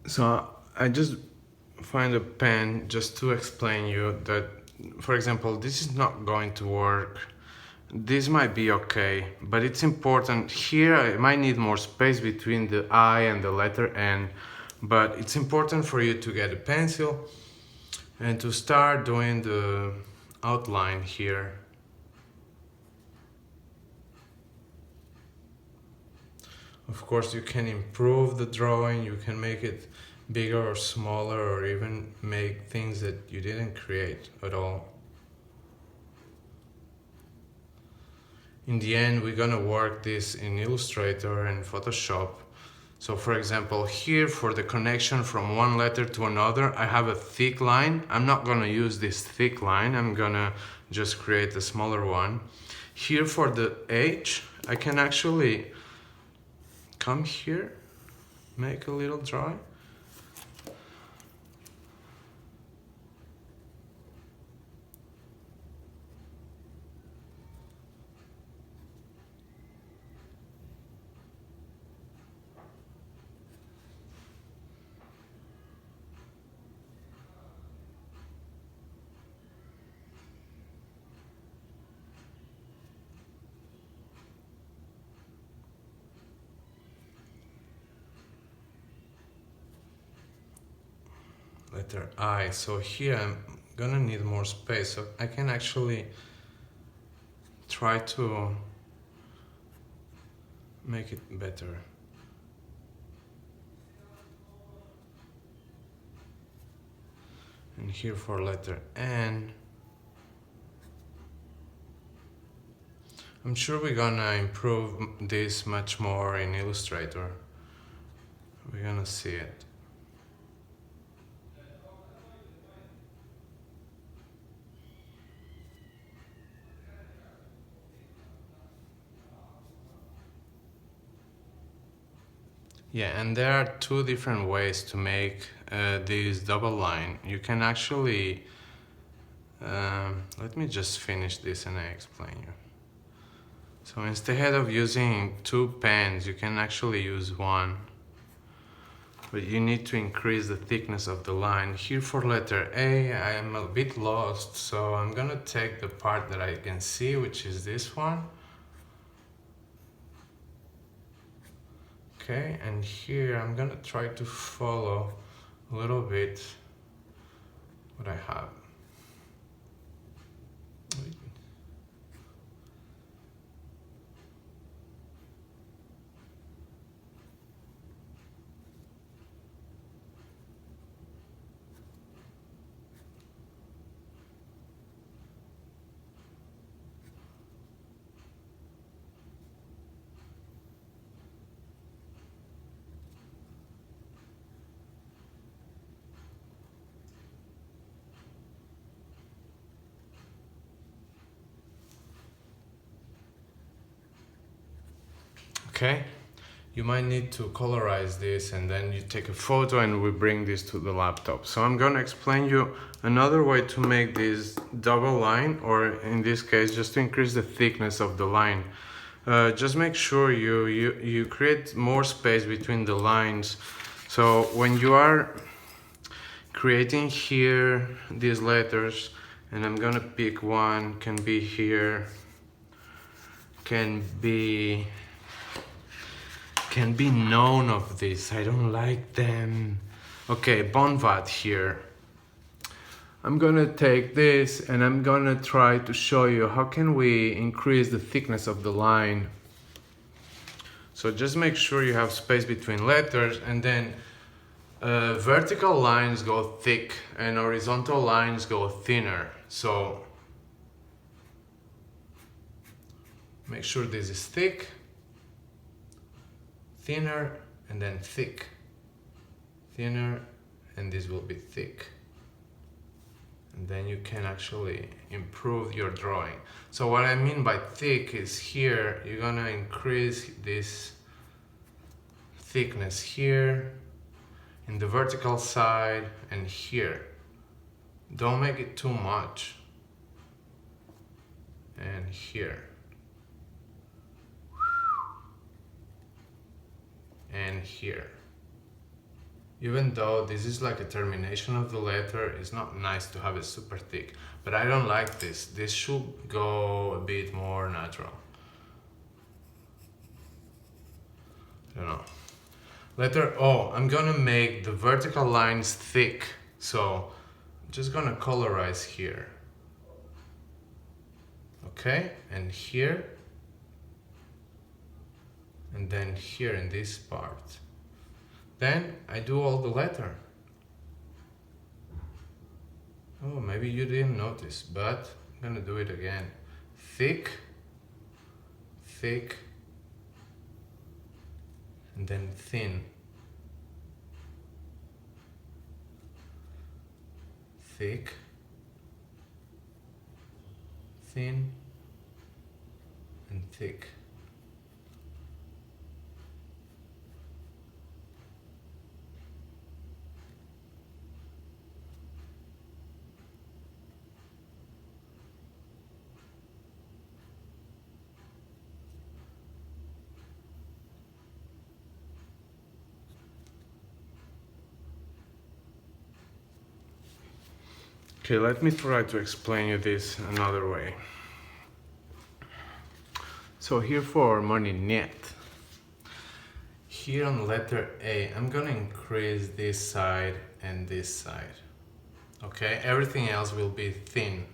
So I just find a pen just to explain you that, for example, this is not going to work. This might be okay, but it's important. Here I might need more space between the I and the letter N, but it's important for you to get a pencil and to start doing the outline here. Of course, you can improve the drawing, you can make it bigger or smaller, or even make things that you didn't create at all. In the end, we're gonna work this in Illustrator and Photoshop. So for example, here for the connection from one letter to another, I have a thick line. I'm not gonna use this thick line, I'm gonna just create a smaller one. Here for the H, I can actually come here, make a little drawing. Letter I. So here I'm gonna need more space, so I can actually try to make it better. And here for letter N, I'm sure we're gonna improve this much more in Illustrator. We're gonna see it. Yeah, and there are two different ways to make this double line. You can actually, let me just finish this and I explain you. So instead of using two pens, you can actually use one. But you need to increase the thickness of the line. Here for letter A, I am a bit lost, so I'm gonna take the part that I can see, which is this one. Okay, and here I'm gonna try to follow a little bit what I have. Okay, you might need to colorize this and then you take a photo and we bring this to the laptop. So I'm gonna explain you another way to make this double line, or in this case, just to increase the thickness of the line. Just make sure you create more space between the lines. So when you are creating here these letters, and I'm gonna pick one, can be here, can be none of this. I don't like them. Okay, Bonvat here. I'm gonna take this and I'm gonna try to show you how can we increase the thickness of the line. So just make sure you have space between letters, and then vertical lines go thick and horizontal lines go thinner. So make sure this is thick, thinner, and then thick, thinner, and this will be thick. And then you can actually improve your drawing. So what I mean by thick is here, you're gonna increase this thickness here, in the vertical side, and here. Don't make it too much. And here. And here. Even though this is like a termination of the letter, it's not nice to have it super thick. But I don't like this. This should go a bit more natural. I don't know. Letter O, I'm gonna make the vertical lines thick. So I'm just gonna colorize here. Okay, and here. And then here in this part. Then I do all the letter. Oh, maybe you didn't notice, but I'm gonna do it again. Thick, thick, and then thin. Thick, thin, and thick. Okay, let me try to explain you this another way. So here for money net, here on letter A, I'm gonna increase this side and this side. Okay, everything else will be thin.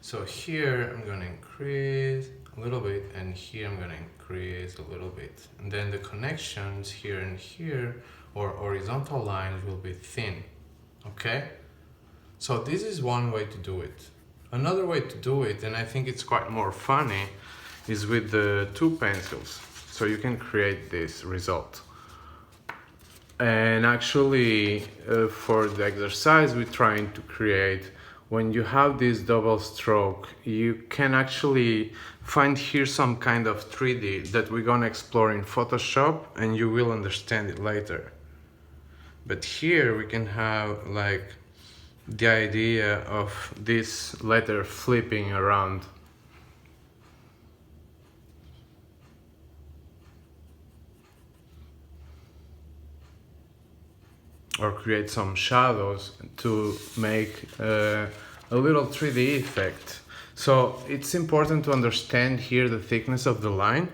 So here I'm gonna increase a little bit, and here I'm gonna increase a little bit. And then the connections here and here, or horizontal lines, will be thin. Okay? So this is one way to do it. Another way to do it, and I think it's quite more funny, is with the two pencils. So you can create this result. And actually, for the exercise we're trying to create, when you have this double stroke, you can actually find here some kind of 3D that we're gonna explore in Photoshop, and you will understand it later. But here we can have like the idea of this letter flipping around. Or create some shadows to make a little 3D effect. So it's important to understand here the thickness of the line,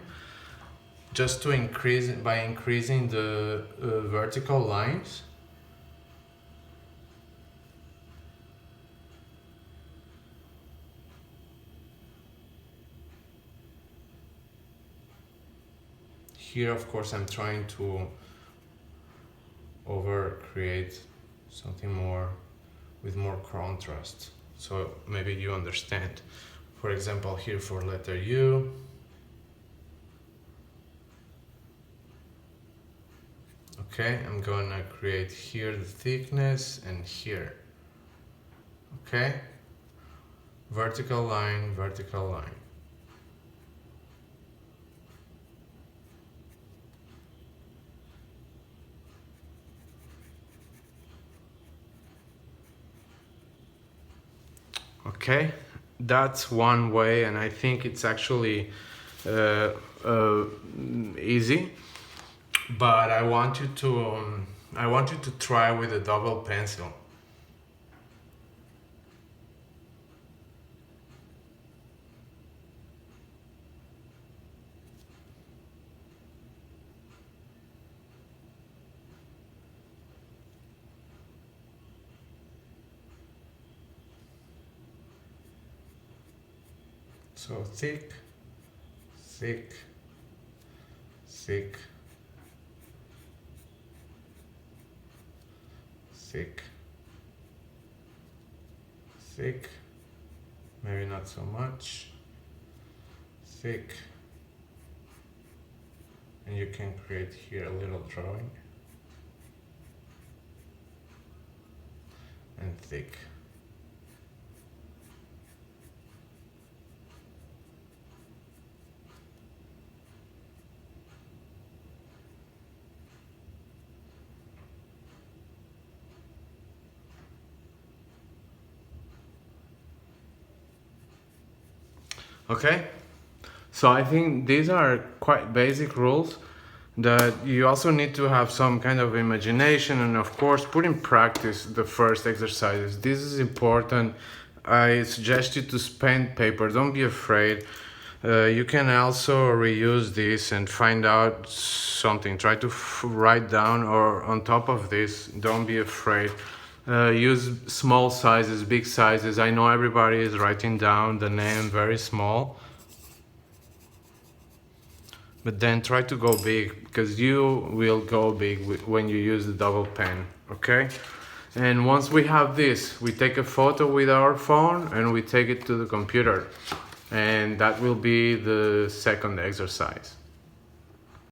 just to increase by increasing the vertical lines. Here, of course, I'm trying to create something more with more contrast, so maybe you understand. For example, here for letter U, okay, I'm gonna create here the thickness and here. Okay, vertical line, vertical line. Okay, that's one way, and I think it's actually easy. But I want you to try with a double pencil. So thick, thick, thick, thick, thick, maybe not so much, thick, and you can create here a little drawing, and thick. Okay, so I think these are quite basic rules that you also need to have some kind of imagination and of course put in practice the first exercises. This is important. I suggest you to spend paper, don't be afraid. You can also reuse this and find out something. Try to write down or on top of this, don't be afraid. Use small sizes, big sizes. I know everybody is writing down the name very small, but then try to go big because you will go big when you use the double pen, okay? And once we have this, we take a photo with our phone and we take it to the computer. And that will be the second exercise.